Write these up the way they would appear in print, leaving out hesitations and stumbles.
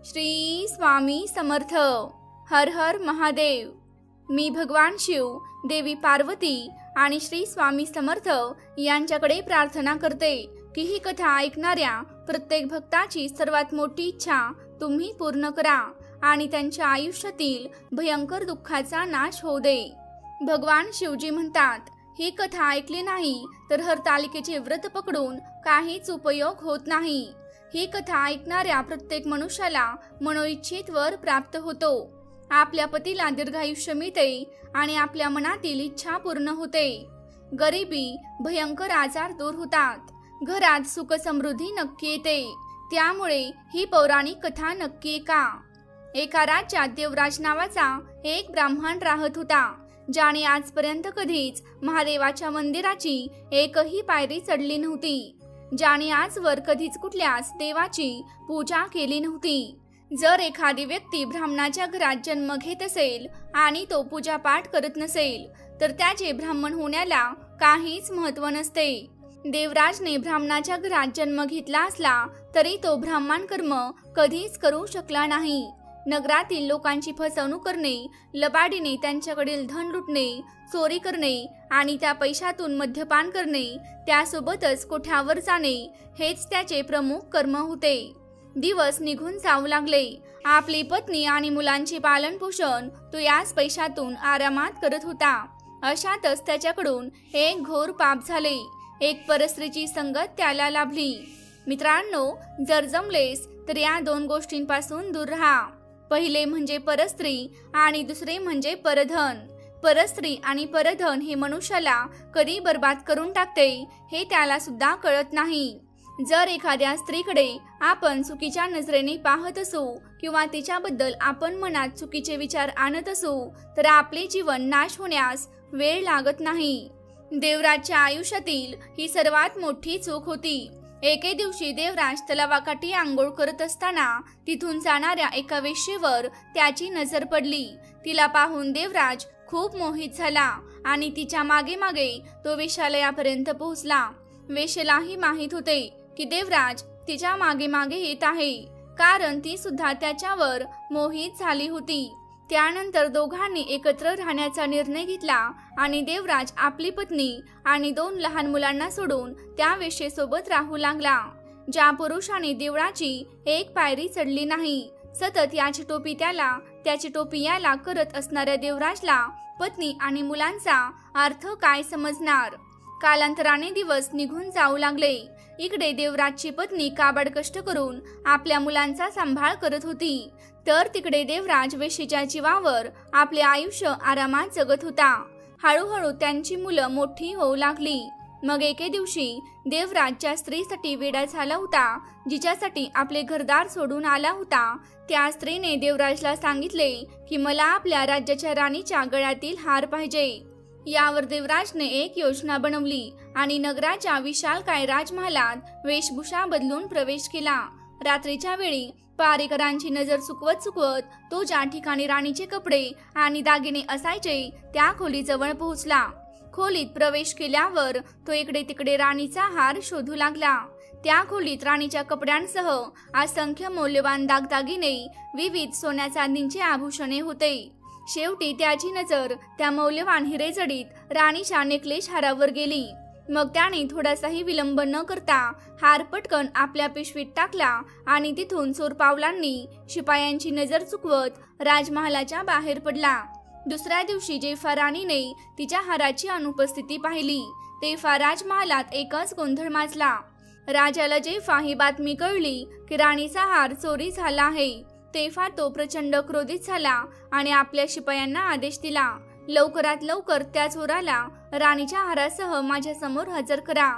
श्री स्वामी समर्थ। हर हर महादेव। मी भगवान शिव, देवी पार्वती आणि श्री स्वामी समर्थ यांच्याकडे प्रार्थना करते की ही कथा ऐकणाऱ्या प्रत्येक भक्ताची सर्वात मोठी इच्छा तुम्ही पूर्ण करा आणि त्यांच्या आयुष्यातील भयंकर दुःखाचा नाश होऊ दे। भगवान शिवजी म्हणतात, ही कथा ऐकली नाही तर हरतालिकेचे व्रत पकडून काहीच उपयोग होत नाही। ही कथा ऐकणाऱ्या प्रत्येक मनुष्याला मनोइच्छित वर प्राप्त होतो, आपल्या पतीला दीर्घायुष्य मिळते आणि आपल्या मनातील इच्छा पूर्ण होते। गरिबी, भयंकर आजार दूर होतात, घरात सुख समृद्धी नक्की येते। त्यामुळे ही पौराणिक कथा नक्की ऐका। एका राज्यात देवराज नावाचा एक ब्राह्मण राहत होता, ज्याने आजपर्यंत कधीच महादेवाच्या मंदिराची एकही पायरी चढली नव्हती, ज्याने आजवर कधीच कुठल्याच देवाची पूजा केली नव्हती। जर एखादी व्यक्ती ब्राह्मणाच्या घरात जन्म घेत असेल आणि तो पूजा पाठ करत नसेल तर त्याचे ब्राह्मण होण्याला काहीच महत्त्व नसते। देवराजने ब्राह्मणाच्या घरात जन्म घेतला असला तरी तो ब्राह्मण कर्म कधीच करू शकला नाही। नगरातील लोकांची फसवणूक करणे, लबाडीने त्यांच्याकडील धन लुटणे, चोरी करणे आणि त्या पैशातून मद्यपान करणे, त्यासोबतच कोठ्यावर जाणे हेच त्याचे प्रमुख कर्म होते। दिवस निघून जाऊ लागले। आपली पत्नी आणि मुलांचे पालन पोषण तो याच पैशातून आरामात करत होता। अशातच त्याच्याकडून एक घोर पाप झाले। एक परस्त्रीची संगत त्याला लाभली। मित्रांनो, जर जमलेस तर या दोन गोष्टींपासून दूर राहा। पहिले म्हणजे परस्त्री आणि दुसरे म्हणजे परधन। परस्त्री आणि परधन हे मनुष्याला कधी बर्बाद करून टाकते हे त्याला सुद्धा कळत नाही। जर एखाद्या स्त्रीकडे आपण चुकीच्या नजरेने पाहत असू किंवा तिच्याबद्दल आपण मनात चुकीचे विचार आणत असू तर आपले जीवन नाश होण्यास वेळ लागत नाही। देवराजच्या आयुष्यातील ही सर्वात मोठी चूक होती। एके दिवशी देवराज तलावाकाठी आंघोळ करत असताना तिथून जाणाऱ्या एका वेश्येवर त्याची नजर पडली। तिला पाहून देवराज खूप मोहित झाला आणि तिच्या मागे मागे तो वेश्यालयापर्यंत पोहोचला। वेश्येलाही माहित होते की देवराज तिच्या मागे मागे येत आहे, कारण ती सुद्धा त्याच्यावर मोहित झाली होती। त्यानंतर दोघांनी एकत्र राहण्याचा निर्णय घेतला आणि देवराज आपली पत्नी आणि 2 लहान मुलांना सोडून त्या वेश्येसोबत राहू लागला। ज्या पुरुषाने देवळाची एक पायरी चढली नाही, सतत याची टोपी त्याला त्याची टोपी याला करत असणाऱ्या देवराजला पत्नी आणि मुलांचा अर्थ काय समजणार। कालांतराने दिवस निघून जाऊ लागले। इकडे देवराजची पत्नी काबाड कष्ट करून आपल्या मुलांचा सांभाळ करत होती, तर तिकडे देवराज वेश्येच्या जीवावर आपले आयुष्य आरामात जगत होता। हळूहळू त्यांची मुलं मोठी होऊ लागली। मग एके दिवशी देवराज ज्या स्त्रीसाठी वेडा झाला होता, जिच्यासाठी आपले घरदार सोडून आला होता, त्या स्त्रीने देवराजला सांगितले की मला आपल्या राज्याच्या राणीच्या गळ्यातील हार पाहिजे। यावर देवराजने एक योजना बनवली आणि नगराच्या विशालकाय राजमहालात वेशभूषा बदलून प्रवेश केला। रात्रीच्या वेळी पारेकरांची नजर चुकवत तो ज्या ठिकाणी राणीचे कपडे आणि दागिने असायचे त्या खोलीजवळ पोहोचला। खोलीत प्रवेश केल्यावर तो इकडे तिकडे राणीचा हार शोधू लागला। त्या खोलीत राणीच्या कपड्यांसह असंख्य मौल्यवान दागदागिने, विविध सोन्या चांदीचे आभूषणे होते। शेवटी त्याची नजर त्या मौल्यवान हिरेजडीत राणीच्या नेकलेस हारावर गेली। मग त्याने थोडासाही विलंब न करता हार पटकन आपल्या पिशवीत टाकला आणि तिथून चोर पावलांनी शिपायांची नजर चुकवत राजमहालाच्या बाहेर पडला। दुसऱ्या दिवशी जेव्हा राणीने तिच्या हाराची अनुपस्थिती पाहिली तेव्हा राजमहालात एकच गोंधळ माजला। राजाला जेव्हा ही बातमी कळली की राणीचा हार चोरी झाला आहे तेव्हा तो प्रचंड क्रोधित झाला आणि आपल्या शिपायांना आदेश दिला, लवकरात लवकर त्या चोराला राणीच्या हारासह माझ्या समोर हजर करा।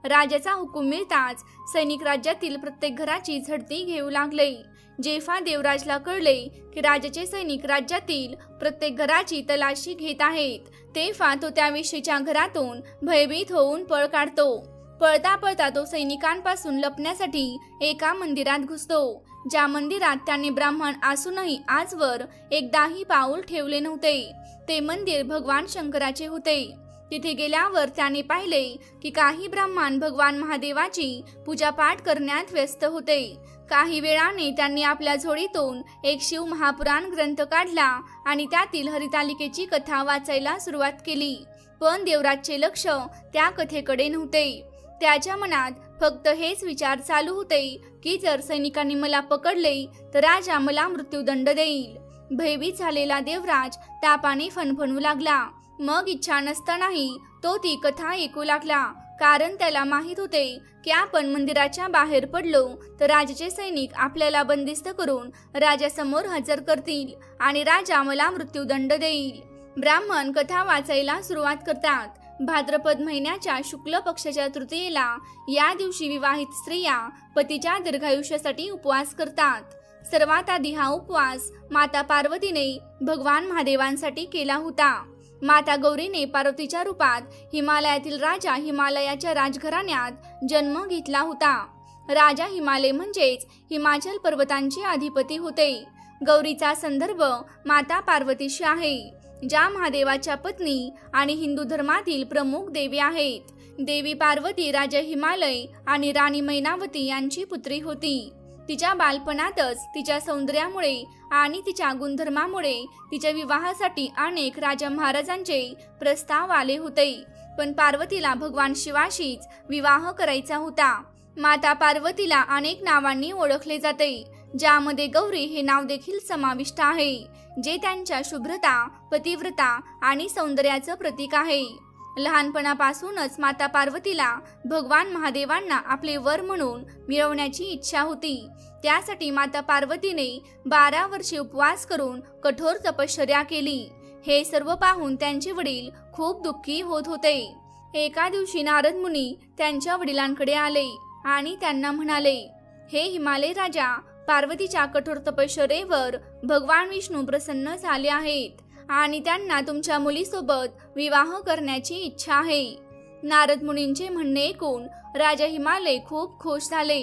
राजाचा हुकूम मिळताच सैनिक राज्यातील प्रत्येक घराची झडती घेऊ लागले। जेव्हा देवराजला कळले की राजाचे सैनिक राज्यातील प्रत्येक घराची तलाशी घेत आहेत तेव्हा तो त्या वेश्येच्या घरातून भयभीत होऊन पळ काढतो। पळता पळता तो सैनिकांपासून लपण्यासाठी एका मंदिरात घुसतो, ज्या मंदिरात त्याने ब्राह्मण असूनही आजवर एकदाही पाऊल ठेवले नव्हते। ते मंदिर भगवान शंकराचे होते। तिथे गेल्यावर त्याने पाहिले की काही ब्राह्मण भगवान महादेवाची पूजापाठ करण्यात व्यस्त होते। काही वेळाने त्यांनी आपल्या झोळीतून एक शिव महापुराण ग्रंथ काढला आणि त्यातील हरितालिकेची कथा वाचायला सुरुवात केली. पण देवराजचे लक्ष त्या कथेकडे नव्हते. त्याच्या मनात फक्त हेच विचार चालू होते की जर सैनिकांनी मला पकडले तर राजा मला मृत्यूदंड देईल. भयभीत झालेला देवराज तापाने फणफणू लागला. मग इच्छा नसतानाही तो ती कथा ऐकू लागला, कारण त्याला माहित होते की आपण मंदिराच्या बाहेर पडलो तर राजाचे सैनिक आपल्याला बंदिस्त करून राजासमोर हजर करतील आणि राजा मला मृत्यूदंड देईल. ब्राह्मण कथा वाचायला सुरुवात करतात. भाद्रपद महिन्याच्या शुक्ल पक्षाच्या तृतीयेला या दिवशी विवाहित स्त्रिया पतीच्या दीर्घायुष्यासाठी उपवास करतात. सर्वात आधी हा उपवास माता पार्वतीने भगवान महादेवांसाठी केला होता. माता गौरीने पार्वतीच्या रूपात हिमालयातील राजा हिमालयाच्या राजघराण्यात जन्म घेतला होता. राजा हिमालय म्हणजेच हिमाचल पर्वतांचे अधिपती होते. गौरीचा संदर्भ माता पार्वतीशी आहे, ज्या महादेवाच्या पत्नी आणि हिंदू धर्मातील प्रमुख देवी आहेत. देवी पार्वती राजा हिमालय आणि राणी मैनावती यांची पुत्री होती. तिच्या बालपणातच तिच्या सौंदर्यामुळे आणि तिच्या गुणधर्मामुळे तिच्या विवाहासाठी अनेक राजा महाराजांचे प्रस्ताव आले होते. पण पार्वतीला भगवान शिवाशीच विवाह करायचा होता. माता पार्वतीला अनेक नावांनी ओळखले जाते, ज्यामध्ये गौरी हे नाव देखील समाविष्ट आहे, जे त्यांच्या शुभ्रता, पतिव्रता आणि सौंदर्याचं प्रतीक आहे. लहानपणापासूनच माता पार्वतीला भगवान महादेवांना आपले वर म्हणून मिळवण्याची इच्छा होती. त्यासाठी माता पार्वतीने 12 वर्षे उपवास करून कठोर तपश्चर्या केली. हे सर्व पाहून त्यांचे वडील खूप दुःखी होत होते. एका दिवशी नारद मुनी त्यांच्या वडिलांकडे आले आणि त्यांना म्हणाले, हे हिमालय राजा, पार्वतीच्या कठोर तपश्चर्येवर भगवान विष्णू प्रसन्न झाले आहेत आणि त्यांना तुमच्या मुलीसोबत विवाह करण्याची इच्छा आहे. नारद मुनींचे म्हणणे ऐकून राजा हिमालय खूप खुश झाले.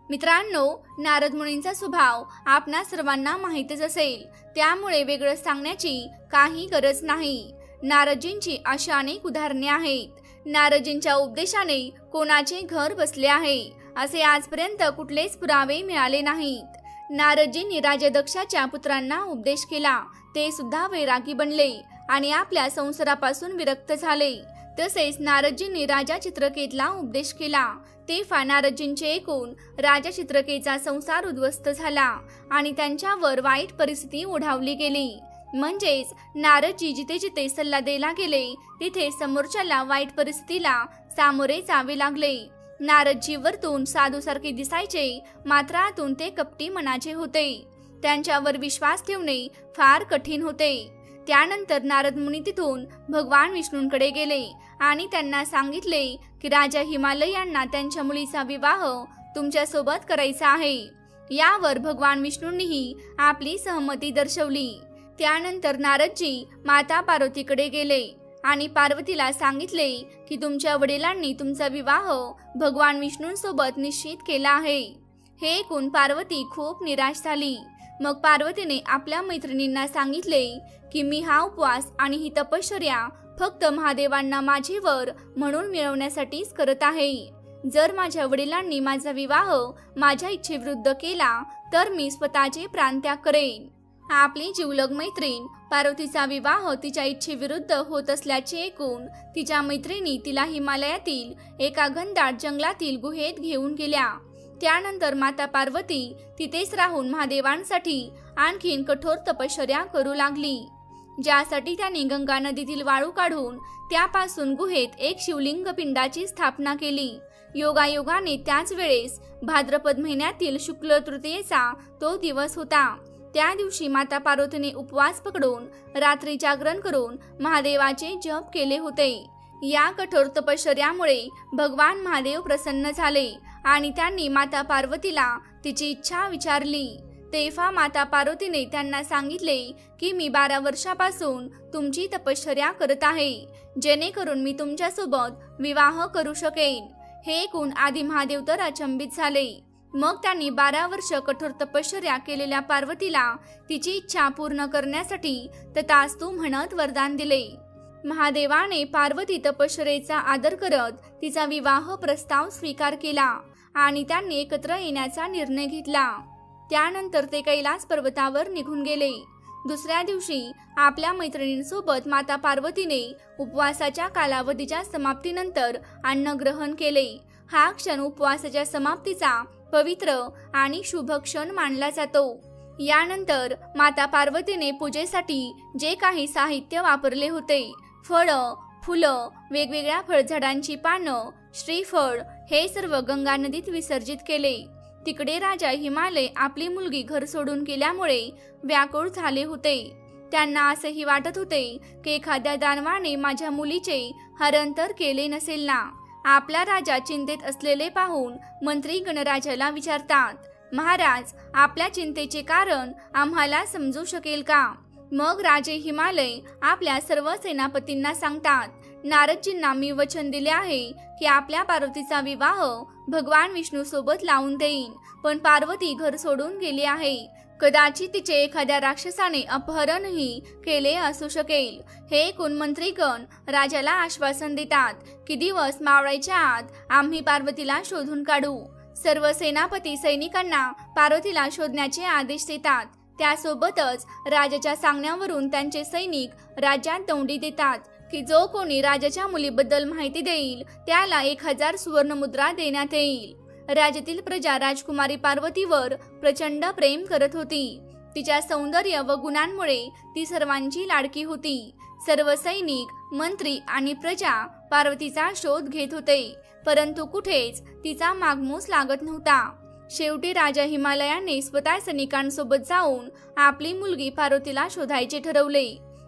मित्रांनो, नारद मुनींचा स्वभाव आपणा सर्वांना माहीतच असेल, त्यामुळे वेगळं सांगण्याची काही गरज नाही. नारदजींची अशा अनेक उदाहरणे आहेत. नारदजींच्या उपदेशाने कोणाचे घर बसले आहे असे आजपर्यंत कुठलेच पुरावे मिळाले नाहीत. नारदजींनी राजा दक्षाच्या पुत्रांना उपदेश केला, ते सुद्धा वैरागी बनले आणि आपल्या संसारापासून विरक्त झाले. तसेच नारदजींनी राजा चित्रकेतला उपदेश केला. ते नारदजींचे ऐकून राजा चित्रकेचा संसार उद्ध्वस्त झाला आणि त्यांच्यावर वाईट परिस्थिती ओढावली गेली. म्हणजेच नारदजी जिथे जिथे सल्ला द्यायला गेले तिथे समोरच्याला वाईट परिस्थितीला सामोरे जावे लागले. नारदजी वरतून साधूसारखे दिसायचे, मात्र आतून ते कपटी मनाचे होते. त्यांच्यावर विश्वास ठेवणे फार कठीण होते. त्यानंतर नारद मुनी तिथून भगवान विष्णूंकडे गेले आणि त्यांना सांगितले की राजा हिमालय यांना त्यांच्या मुलीचा विवाह तुमच्या सोबत करायचा आहे. यावर भगवान विष्णूंनीही आपली सहमती दर्शवली. त्यानंतर नारदजी माता पार्वतीकडे गेले आणि पार्वतीला सांगितले की तुमच्या वडिलांनी तुमचा विवाह भगवान विष्णूंसोबत निश्चित केला आहे. हे ऐकून पार्वती खूप निराश झाली. मग पार्वतीने आपल्या मैत्रिणींना सांगितले की मी हा उपवास आणि ही तपश्चर्या फक्त महादेवांना माझे वर म्हणून मिळवण्यासाठीच करत आहे. जर माझ्या वडिलांनी माझा विवाह माझ्या इच्छेविरुद्ध केला तर मी स्वतःचे प्राणत्याग करेन. आपली जिवलग मैत्रीण पार्वतीचा विवाह तिच्या इच्छेविरुद्ध होत असल्याचे ऐकून तिच्या मैत्रिणी तिला हिमालयातील एका घनदाट जंगलातील गुहेत घेऊन गेल्या. त्यानंतर माता पार्वती तिथेच राहून महादेवांसाठी आणखीन कठोर तपश्चर्या करू लागली, ज्यासाठी त्यांनी गंगा नदीतील वाळू काढून त्यापासून गुहेत एक शिवलिंग पिंडाची स्थापना केली. योगायोगाने त्याच वेळेस भाद्रपद महिन्यातील शुक्ल तृतीयेचा तो दिवस होता. त्या दिवशी माता पार्वतीने उपवास पकडून रात्री जागरण करून महादेवाचे जप केले होते. या कठोर तपश्चर्यामुळे भगवान महादेव प्रसन्न झाले आणि त्यांनी माता पार्वतीला तिची इच्छा विचारली. तेव्हा माता पार्वतीने त्यांना सांगितले की मी 12 वर्षापासून तुमची तपश्चर्या करत आहे, जेणेकरून मी तुमच्यासोबत विवाह करू शकेन. हे ऐकून आधी महादेव तर अचंबित झाले. मग त्यांनी 12 वर्ष कठोर तपश्चर्या केलेल्या पार्वतीला तिची इच्छा पूर्ण करण्यासाठी तथास्तु म्हणत वरदान दिले. महादेवाने पार्वती तपश्चर्येचा आदर करत तिचा विवाह प्रस्ताव स्वीकार केला आणि त्यांनी एकत्र येण्याचा निर्णय घेतला। त्यानंतर ते कैलास पर्वतावर निघून गेले। दुसऱ्या दिवशी आपल्या मैत्रिणींसोबत माता पार्वतीने उपवासाच्या कालावधीच्या समाप्तीनंतर अन्न ग्रहण केले। हा क्षण उपवासाच्या समाप्तीचा पवित्र आणि शुभ क्षण मानला जातो। यानंतर माता पार्वतीने पूजेसाठी जे काही साहित्य वापरले होते, फळं, फुलं, वेगवेगळ्या फळझाडांची पानं, श्रीफळ, हे सर्व गंगा नदीत विसर्जित केले। तिकडे राजा हिमालय आपली मुलगी घर सोडून गेल्यामुळे व्याकुळ झाले होते। त्यांना असेही वाटत होते की एखाद्या दानवाने माझ्या मुलीचे हरण तर केले नसेल ना। आपला राजा चिंतेत असलेले पाहून मंत्री गणराजाला विचारतात, महाराज, आपल्या चिंतेचे कारण आम्हाला समजू शकेल का? मग राजे हिमालय आपल्या सर्व सेनापतींना सांगतात, नारदजींना मी वचन दिले आहे की आपल्या पार्वतीचा विवाह भगवान विष्णू सोबत लावून देईन, पण पार्वती घर सोडून गेली आहे। कदाचित तिचे एखाद्या राक्षसाने अपहरणही केले असू शकेल। हे ऐकून मंत्रीगण राजाला आश्वासन देतात की दिवस मावळायच्या आत आम्ही पार्वतीला शोधून काढू। सर्व सेनापती सैनिकांना पार्वतीला शोधण्याचे आदेश देतात। त्यासोबतच राजाच्या सांगण्यावरून त्यांचे सैनिक राज्यात दौंडी देतात की जो कोणी राजाच्या मुलीबद्दल माहिती देईल त्याला 1000 सुवर्णमुद्रा देण्यात येईल। राज्यातील प्रजा राजकुमारी पार्वतीवर प्रचंड प्रेम करत होती। तिच्या सौंदर्य व गुणांमुळे ती सर्वांची लाडकी होती। सर्व सैनिक, मंत्री आणि प्रजा पार्वतीचा शोध घेत होते, परंतु कुठेच तिचा मागमूस लागत नव्हता। शेवटी राजा हिमालयाने स्वतः सैनिकांसोबत जाऊन आपली मुलगी पार्वतीला शोधायचे ठरवले।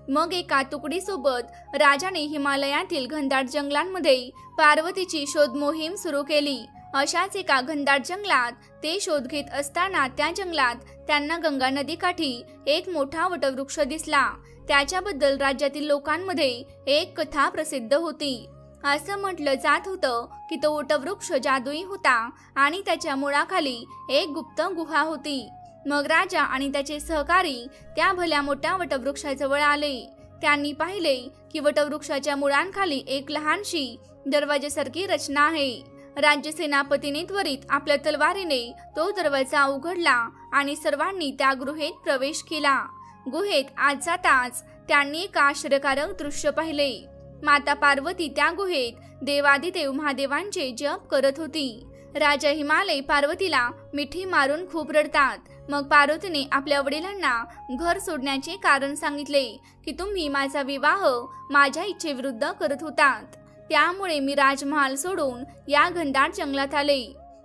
मग एका तुकडीसोबत राजाने हिमालयातील घनदाट जंगलांमध्ये पार्वतीची शोध मोहीम सुरू केली। अशाच एका घनदाट जंगलात ते शोध घेत असताना त्या जंगलात त्यांना गंगा नदीकाठी एक मोठा वटवृक्ष दिसला। त्याच्याबद्दल राज्यातील लोकांमध्ये एक कथा प्रसिद्ध होती। असं म्हटलं जात होतं की तो वटवृक्ष जादुई होता आणि त्याच्या मुळाखाली एक गुप्त गुहा होती। मग राजा आणि त्याचे सहकारी त्या भल्या मोठ्या वटवृक्षाजवळ आले। त्यांनी पाहिले की वटवृक्षाच्या मुळांखाली एक लहानशी दरवाजासारखी रचना आहे। राज्य सेनापतीने त्वरित आपल्या तलवारीने तो दरवाजा उघडला आणि सर्वांनी त्या गुहेत प्रवेश केला। गुहेत आत जाताच त्यांनी एक आश्चर्यकारक दृश्य पाहिले। माता पार्वती त्या गुहेत देवादिदेव महादेवांचे जप करत होती। राजा हिमालय पार्वतीला मिठी मारून खूप रडतात। मग पार्वतीने आपल्या वडिलांना घर सोडण्याचे कारण सांगितले की तुम्ही माझा विवाह माझ्या इच्छेविरुद्ध करत होतात, त्यामुळे मी राजमहाल सोडून या घनदाट जंगलात आले।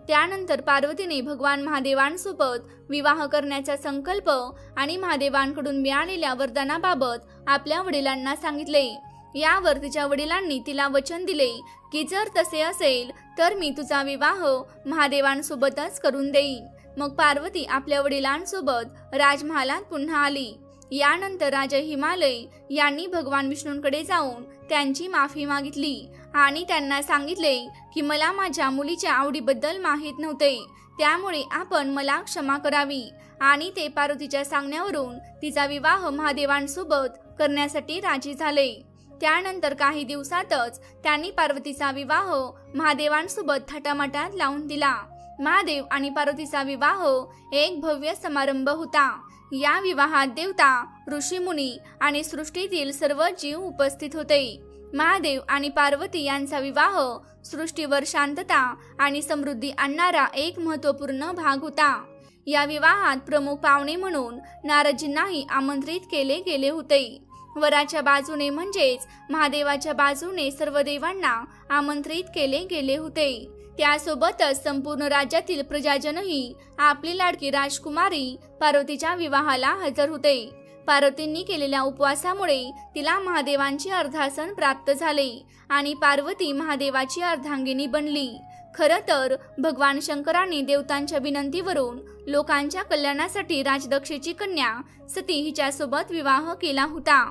त्यानंतर पार्वतीने भगवान महादेवांसोबत विवाह करण्याचा संकल्प आणि महादेवांकडून मिळालेल्या वरदानाबाबत आपल्या वडिलांना सांगितले। यावर तिच्या वडिलांनी तिला वचन दिले की जर तसे असेल तर मी तुझा विवाह महादेवांसोबतच करून देईन। मग पार्वती आपल्या वडिलांसोबत राजमहालात पुन्हा आली। यानंतर राजा हिमालय यांनी भगवान विष्णूंकडे जाऊन त्यांची माफी मागितली आणि त्यांना सांगितले की मला माझ्या मुलीच्या आवडीबद्दल माहीत नव्हते, त्यामुळे आपण मला क्षमा करावी। आणि ते पार्वतीच्या सांगण्यावरून तिचा विवाह महादेवांसोबत करण्यासाठी राजी झाले। त्यानंतर काही दिवसातच त्यांनी पार्वतीचा विवाह महादेवांसोबत थाटामाटात लावून दिला। महादेव आणि पार्वतीचा विवाह एक भव्य समारंभ होता। या विवाहात देवता, ऋषीमुनी आणि सृष्टीतील सर्व जीव उपस्थित होते। महादेव आणि पार्वती यांचा विवाह सृष्टीवर शांतता आणि समृद्धी आणणारा एक महत्त्वपूर्ण भाग होता। या विवाहात प्रमुख पाहुणे म्हणून नारदजींनाही आमंत्रित केले गेले होते। वराच्या बाजूने म्हणजेच महादेवाच्या बाजूने सर्व देवांना आमंत्रित केले गेले होते। त्यासोबतच संपूर्ण राज्यातील प्रजाजनही आपली लाडकी राजकुमारी पार्वतीच्या विवाहाला हजर होते। पार्वतींनी केलेल्या उपवासामुळे तिला महादेवांचे अर्धासन प्राप्त झाले आणि पार्वती महादेवाची अर्धांगिनी बनली। खरं तर भगवान शंकरांनी देवतांच्या विनंतीवरून लोकांच्या कल्याणासाठी राजदक्षेची कन्या सती हिच्यासोबत विवाह केला होता।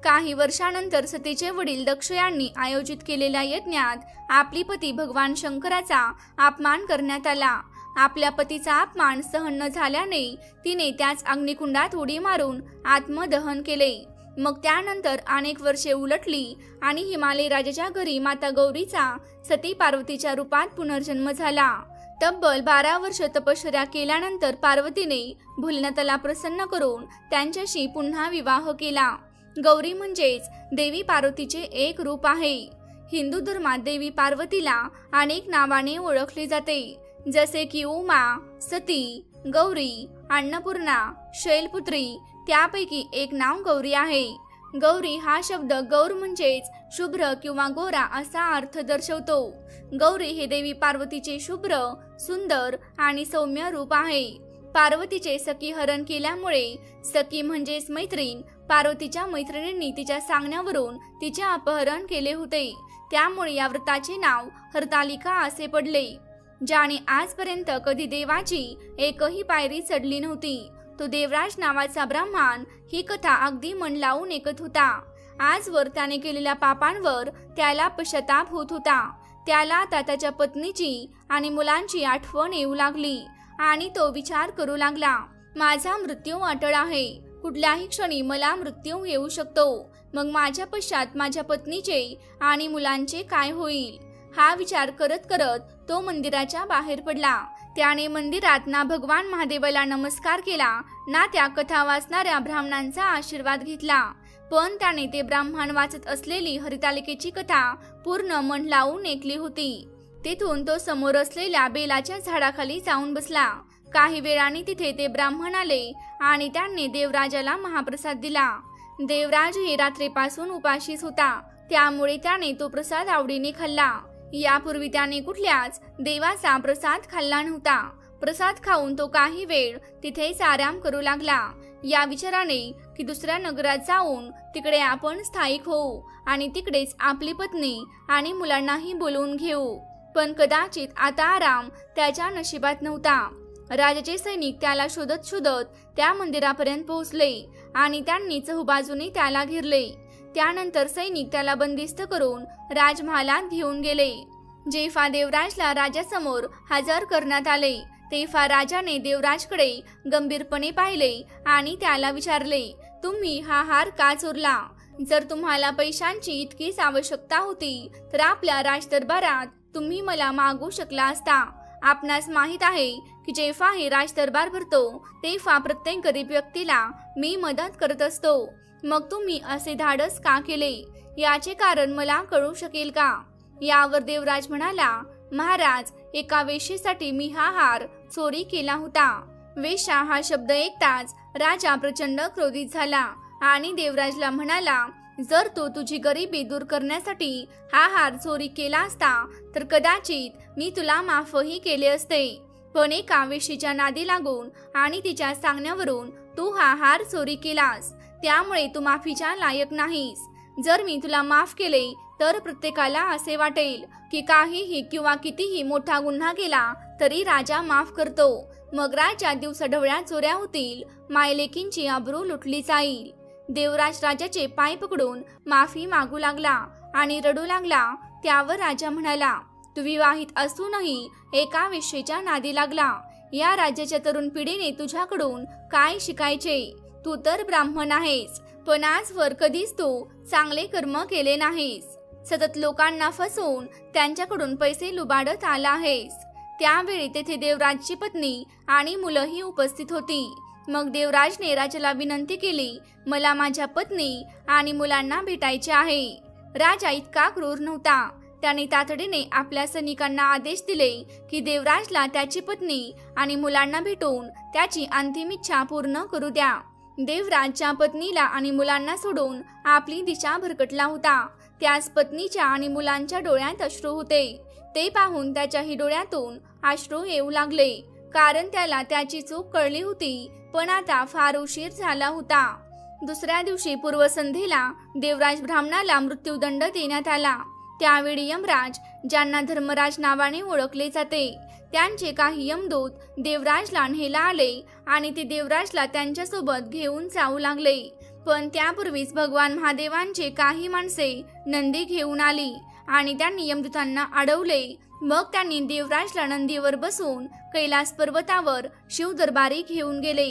काही वर्षानंतर सतीचे वडील दक्ष यांनी आयोजित केलेल्या यज्ञात आपली पती भगवान शंकराचा अपमान करण्यात आला। आपल्या पतीचा अपमान सहन न झाल्याने तिने त्याच अग्निकुंडात उडी मारून आत्मदहन केले। मग त्यानंतर अनेक वर्षे उलटली आणि हिमालय राजाच्या घरी माता गौरीचा सती पार्वतीच्या रूपात पुनर्जन्म झाला। तब्बल 12 वर्ष तपश्चर्या केल्यानंतर पार्वतीने भोलेनाथाला प्रसन्न करून त्यांच्याशी पुन्हा विवाह केला. गौरी म्हणजेच देवी पार्वतीचे एक रूप आहे. हिंदू धर्मात देवी पार्वतीला अनेक नावाने ओळखले जाते, जसे की उमा, सती, गौरी, अन्नपूर्णा, शैलपुत्री. त्यापैकी एक नाव गौरी आहे. गौरी हा शब्द गौर म्हणजेच शुभ्र किंवा गोरा असा अर्थ दर्शवतो. गौरी हे देवी पार्वतीचे शुभ्र, सुंदर आणि सौम्य रूप आहे. पार्वतीचे सखी हरण केल्यामुळे, सखी म्हणजेच मैत्रीण, पार्वतीच्या मैत्रिणींनी तिच्या सांगण्यावरून तिचे अपहरण केले होते. त्यामुळे या व्रताचे नाव हरतालिका असे पडले. ज्याने आजपर्यंत कधी देवाची एकही पायरी चढली नव्हती, तो देवराज नावाचा ब्राह्मण ही कथा अगदी मन लावून ऐकत होता. आजवर त्याने केलेल्या पापांवर त्याला पश्चाताप होत होता. त्याला आता त्याच्या पत्नीची आणि मुलांची आठवण येऊ लागली आणि तो विचार करू लागला, माझा मृत्यू अटळ आहे. कुठल्याही क्षणी मला मृत्यू येऊ शकतो. मग माझ्या पश्चात माझ्या पत्नीचे आणि मुलांचे काय होईल? हा विचार करत करत तो मंदिराच्या बाहेर पडला. त्याने मंदिरात ना भगवान महादेवाला नमस्कार केला, ना त्या कथा वाचणाऱ्या ब्राह्मणांचा आशीर्वाद घेतला. पण त्याने ते ब्राह्मण वाचत असलेली हरितालिकेची कथा पूर्ण मन लावून ऐकली होती. तेथून तो समोर असलेल्या बेलाच्या झाडाखाली जाऊन बसला. काही वेळाने तिथे ते ब्राह्मण आले आणि त्यांनी देवराजाला महाप्रसाद दिला. देवराज हे रात्रीपासून उपाशीच होता, त्यामुळे त्याने तो प्रसाद आवडीने खाल्ला. यापूर्वी त्याने कुठल्याच देवाचा प्रसाद खाल्ला नव्हता. प्रसाद खाऊन तो काही वेळ तिथेच आराम करू लागला, या विचाराने की दुसऱ्या नगरात जाऊन तिकडे आपण स्थायिक होऊ आणि तिकडेच आपली पत्नी आणि मुलांनाही बोलवून घेऊ. पण कदाचित आता आराम त्याच्या नशिबात नव्हता. राजाचे सैनिक त्याला शोधत शोधत त्या मंदिरापर्यंत पोहोचले आणि त्यांनी चहूबाजूने त्याला घेरले. त्यानंतर सैनिक त्याला बंदिस्त करून राजमहालात घेऊन गेले. जेव्हा देवराजला राजासमोर हजर करण्यात आले, तेव्हा राजाने देवराजकडे गंभीरपणे पाहिले आणि त्याला विचारले, तुम्ही हा हार का चोरला? जर तुम्हाला पैशांची इतकीच आवश्यकता होती तर आपल्या राजदरबारात तुम्ही मला मागू शकला असता. आपणास माहित आहे की जेव्हा हे राजदरबार भरतो तेव्हा प्रत्येक गरीब व्यक्तीला मी मदत करत असतो. मग तुम्ही असे धाडस का केले याचे कारण मला कळू शकेल का? यावर देवराज म्हणाला, महाराज, एका वेश्येसाठी मी हा हार चोरी केला होता. वेश्या हा शब्द ऐकताच राजा प्रचंड क्रोधित झाला आणि देवराजला म्हणाला, जर तू तुझी गरिबी दूर करण्यासाठी हा हार चोरी केला असता तर कदाचित मी तुला माफही केले असते. पण एका वेश्येच्या नादी लागून आणि तिच्या सांगण्यावरून तू हा हार चोरी केलास, त्यामुळे तू माफीच्या लायक नाहीस. जर मी तुला माफ केले तर प्रत्येकाला असे वाटेल की काहीही किंवा कितीही मोठा गुन्हा केला तरी राजा माफ करतो. मग राजा दिवसाढवळ्या चोऱ्या होतील, मायलेकींची अब्रू लुटली जाईल. देवराज राजाचे पाय पकडून माफी मागू लागला आणि रडू लागला. त्यावर राजा म्हणाला, तू विवाहित असूनही एका वेश्येच्या नादी लागला. या राज्याच्या तरुण पिढीने तुझ्याकडून काय शिकायचे? तू तर ब्राह्मण आहेस, पण आजवर कधीच तू चांगले कर्म केले नाहीस. सतत लोकांना फसवून त्यांच्याकडून पैसे लुबाडत आला आहेस. त्यावेळी तेथे देवराजची पत्नी आणि मुलंही उपस्थित होती. मग देवराजने राजाला विनंती केली, मला माझ्या पत्नी आणि मुलांना भेटायचे आहे. राजा इतका क्रूर नव्हता. त्याने तातडीने आपल्या सैनिकांना आदेश दिले की देवराजला त्याची पत्नी आणि मुलांना भेटून त्याची अंतिम इच्छा पूर्ण करू द्या. देवराजच्या पत्नीला आणि मुलांना सोडून आपली दिशा भरकटला होता. त्याच पत्नीच्या आणि मुलांच्या डोळ्यात अश्रू होते. ते पाहून त्याच्याही डोळ्यातून अश्रू येऊ लागले, कारण त्याला त्याची चूक कळली होती, पण आता फार उशीर झाला होता. दुसऱ्या दिवशी पूर्वसंध्येला देवराज ब्राह्मणाला मृत्यूदंड देण्यात आला. त्यावेळी यमराज, ज्यांना धर्मराज नावाने ओळखले जाते, त्यांचे काही यमदूत देवराजला न्यायला आले आणि ते देवराजला त्यांच्यासोबत घेऊन जाऊ लागले. पण त्यापूर्वीच भगवान महादेवांचे काही माणसे नंदी घेऊन आली आणि त्यांनी यमदूतांना अडवले. मग त्यांनी देवराजला नंदीवर बसून कैलास पर्वतावर शिवदरबारी घेऊन गेले.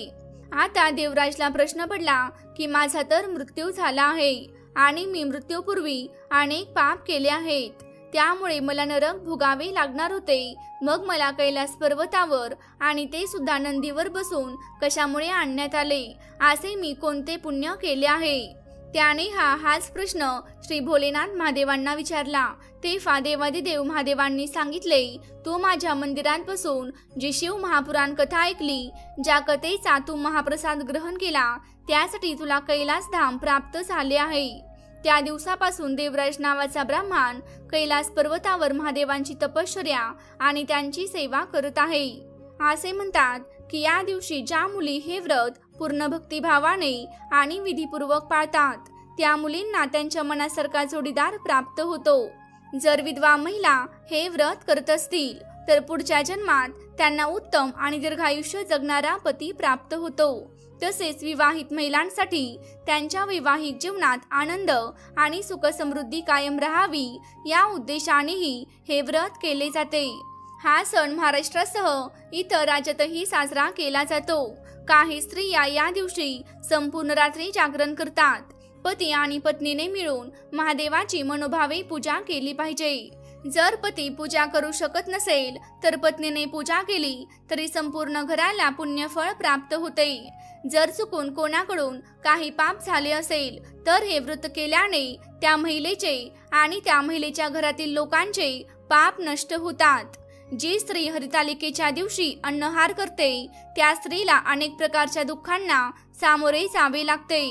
आता देवराजला प्रश्न पडला की माझा तर मृत्यू झाला आहे आणि मी मृत्यूपूर्वी अनेक पाप केले आहेत. त्यामुळे मला नरक भोगावे लागणार होते. मग मला कैलास पर्वतावर आणि ते सुद्धा नंदीवर बसून कशामुळे आणण्यात आले? असे मी कोणते पुण्य केले आहे? त्याने हाच प्रश्न श्री भोलेनाथ महादेवांना विचारला. तेव्हा देवादिदेव महादेवांनी सांगितले, तू माझ्या मंदिरात बसून जी शिव महापुराण कथा ऐकली, ज्या कथेचा तू महाप्रसाद ग्रहण केला, त्यासाठी तुला कैलास धाम प्राप्त झाले आहे. त्या दिवसापासून देवराज नावाचा ब्राह्मण कैलास पर्वतावर महादेवांची तपश्चर्या आणि त्यांची सेवा करत आहे. असे म्हणतात की या दिवशी ज्या मुली हे व्रत पूर्ण भक्तिभावाने आणि विधीपूर्वक पाळतात, त्या मुलींना त्यांच्या मनासारखा जोडीदार प्राप्त होतो. जर विधवा महिला हे व्रत करत असतील तर पुढच्या जन्मात त्यांना उत्तम आणि दीर्घायुष्य जगणारा पती प्राप्त होतो. तसेच विवाहित महिलांसाठी त्यांच्या वैवाहिक जीवनात आनंद आणि सुख समृद्धी कायम राहावी या उद्देशानेही हे व्रत केले जाते. हा सण महाराष्ट्रासह इतर राज्यातही साजरा केला जातो. काही स्त्रिया या दिवशी संपूर्ण रात्री जागरण करतात. पती आणि पत्नीने मिळून महादेवाची मनोभावे पूजा केली पाहिजे. जर पती पूजा करू शकत नसेल तर पत्नीने पूजा केली तरी संपूर्ण घराला पुण्यफळ प्राप्त होते. जर चुकून कोणाकडून काही पाप झाले असेल तर हे व्रत केल्याने त्या महिलेचे आणि त्या महिलेच्या घरातील लोकांचे पाप नष्ट होतात. जी स्त्री हरितालिकेच्या दिवशी अन्नहार करते त्या स्त्रीला अनेक प्रकारच्या दुःखांना सामोरे जावे लागते.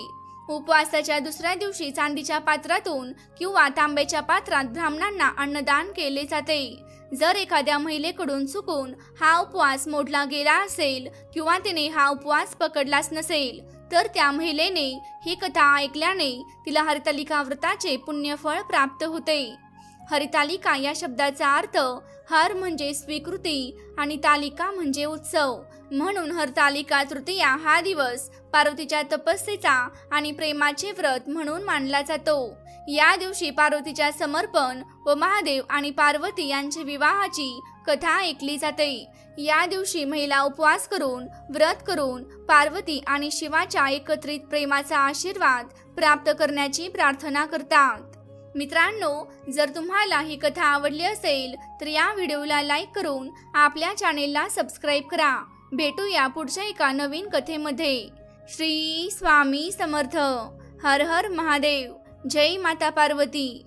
उपवासाच्या दुसऱ्या दिवशी चांदीच्या पात्रातून किंवा तांब्याच्या पात्रात ब्राह्मणांना अन्नदान केले जाते. जर एखाद्या महिलेकडून चुकून हा उपवास मोडला गेला असेल किंवा तिने हा उपवास पकडलाच नसेल तर त्या महिलेने ही कथा ऐकल्याने तिला हरितालिका व्रताचे पुण्यफळ प्राप्त होते. हरितालिका या शब्दाचा अर्थ हर म्हणजे स्वीकृती आणि तालिका म्हणजे उत्सव. म्हणून हरतालिका तृतीया हा दिवस पार्वतीच्या तपस्येचा आणि प्रेमाचे व्रत म्हणून मानला जातो. या दिवशी पार्वतीच्या समर्पण व महादेव आणि पार्वती यांच्या विवाहाची कथा ऐकली जाते. या दिवशी महिला उपवास करून व्रत करून पार्वती आणि शिवाच्या एकत्रित प्रेमाचा आशीर्वाद प्राप्त करण्याची प्रार्थना करतात. मित्रांनो, जर तुम्हाला ही कथा आवडली असेल तर या व्हिडिओला लाईक करून आपल्या चॅनेलला सबस्क्राईब करा. भेटूया पुढच्या एका नवीन कथेमध्ये. श्री स्वामी समर्थ. हर हर महादेव. जय माता पार्वती.